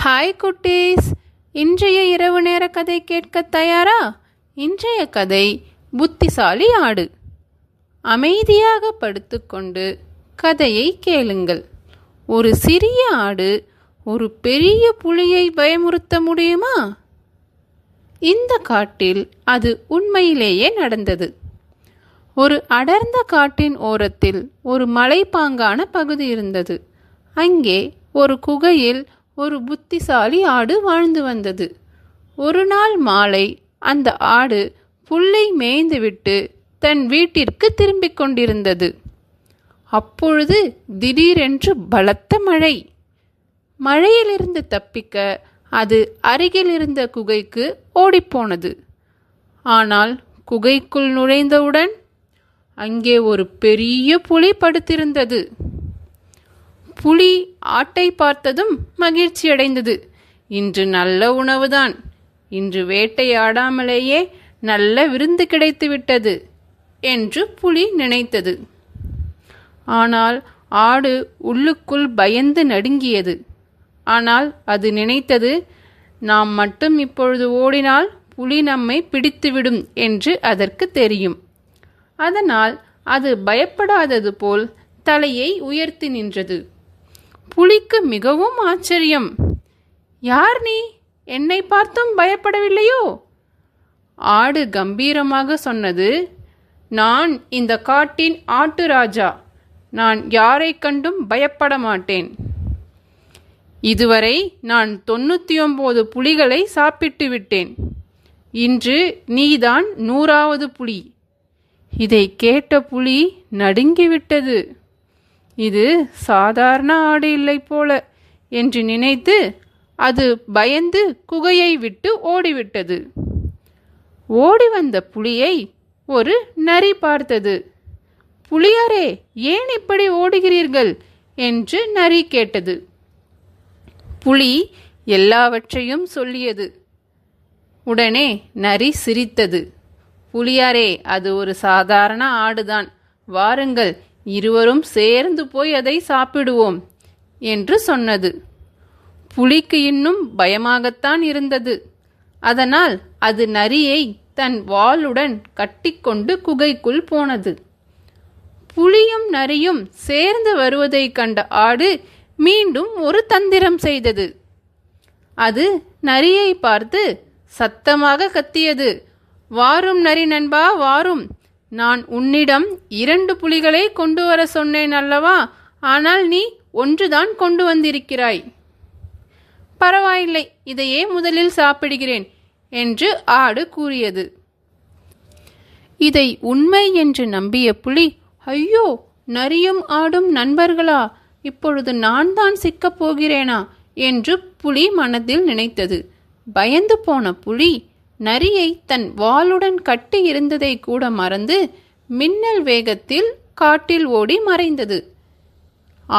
Hi குட்டீஸ், இன்றைய இரவு நேர கதை கேட்க தயாரா? இன்றைய கதை புத்திசாலி ஆடு. அமைதியாக படுத்துக்கொண்டு கதையை கேளுங்கள். ஒரு சிறிய ஆடு ஒரு பெரிய புலியை பயமுறுத்த முடியுமா? இந்த காட்டில் அது உண்மையிலேயே நடந்தது. ஒரு அடர்ந்த காட்டின் ஓரத்தில் ஒரு மலைப்பாங்கான பகுதி இருந்தது. அங்கே ஒரு குகையில் ஒரு புத்திசாலி ஆடு வாழ்ந்து வந்தது. ஒரு நாள் மாலை அந்த ஆடு புல்லை மேய்ந்துவிட்டு தன் வீட்டிற்கு திரும்பிக் கொண்டிருந்தது. அப்பொழுது திடீரென்று பலத்த மழை. மழையிலிருந்து தப்பிக்க அது அருகில் இருந்த குகைக்கு ஓடிப்போனது. ஆனால் குகைக்குள் நுழைந்தவுடன் அங்கே ஒரு பெரிய புலி படுத்திருந்தது. புலி ஆட்டை பார்த்ததும் மகிழ்ச்சியடைந்தது. இன்று நல்ல உணவுதான், இன்று வேட்டையாடாமலேயே நல்ல விருந்து கிடைத்துவிட்டது என்று புலி நினைத்தது. ஆனால் ஆடு உள்ளுக்குள் பயந்து நடுங்கியது. ஆனால் அது நினைத்தது, நாம் மட்டும் இப்பொழுது ஓடினால் புலி நம்மை பிடித்துவிடும் என்று அதற்கு தெரியும். அதனால் அது பயப்படாதது போல் தலையை உயர்த்தி நின்றது. புலிக்கு மிகவும் ஆச்சரியம். யார் நீ? என்னை பார்த்தும் பயப்படவில்லையோ? ஆடு கம்பீரமாக சொன்னது, நான் இந்த காட்டின் ஆட்டு ராஜா. நான் யாரை கண்டும் பயப்பட மாட்டேன். இதுவரை நான் 99 புலிகளை சாப்பிட்டு விட்டேன். இன்று நீதான் 100வது புலி. இதை கேட்ட புலி நடுங்கிவிட்டது. இது சாதாரண ஆடு இல்லை போல என்று நினைத்து அது பயந்து குகையை விட்டு ஓடிவிட்டது. ஓடி வந்த புலியை ஒரு நரி பார்த்தது. புலியாரே, ஏன் இப்படி ஓடுகிறீர்கள் என்று நரி கேட்டது. புலி எல்லாவற்றையும் சொல்லியது. உடனே நரி சிரித்தது. புலியாரே, அது ஒரு சாதாரண ஆடுதான். வாருங்கள், இருவரும் சேர்ந்து போய் அதை சாப்பிடுவோம் என்று சொன்னது. புலிக்கு இன்னும் பயமாகத்தான் இருந்தது. அதனால் அது நரியை தன் வாளுடன் கட்டிக்கொண்டு குகைக்குள் போனது. புலியும் நரியும் சேர்ந்து வருவதை கண்ட ஆடு மீண்டும் ஒரு தந்திரம் செய்தது. அது நரியை பார்த்து சத்தமாக கத்தியது. வாரும் நரி நண்பா, வாரும். நான் உன்னிடம் 2 புலிகளை கொண்டு வர சொன்னேன் அல்லவா? ஆனால் நீ ஒன்றுதான் கொண்டு வந்திருக்கிறாய். பரவாயில்லை, இதையே முதலில் சாப்பிடுகிறேன் என்று ஆடு கூறியது. இதை உண்மை என்று நம்பிய புலி, ஐயோ, நரியும் ஆடும் நண்பர்களா? இப்பொழுது நான் தான் சிக்கப் போகிறேனா என்று புலி மனதில் நினைத்தது. பயந்து போன புலி நரியை தன் வாளுடன் கட்டி இருந்ததை கூட மறந்து மின்னல் வேகத்தில் காட்டில் ஓடி மறைந்தது.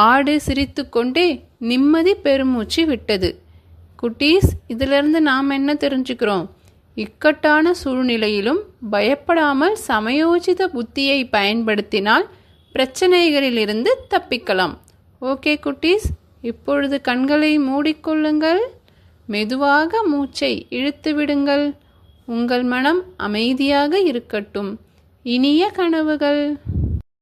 ஆடு சிரித்துக்கொண்டே நிம்மதி பெருமூச்சு விட்டது. குட்டீஸ், இதிலிருந்து நாம் என்ன தெரிஞ்சுக்கிறோம்? இக்கட்டான சூழ்நிலையிலும் பயப்படாமல் சமயோசித புத்தியை பயன்படுத்தினால் பிரச்சனைகளிலிருந்து தப்பிக்கலாம். ஓகே குட்டீஸ், இப்பொழுது கண்களை மூடிக்கொள்ளுங்கள். மெதுவாக மூச்சை இழுத்து விடுங்கள். உங்கள் மனம் அமைதியாக இருக்கட்டும். இனிய கனவுகள்.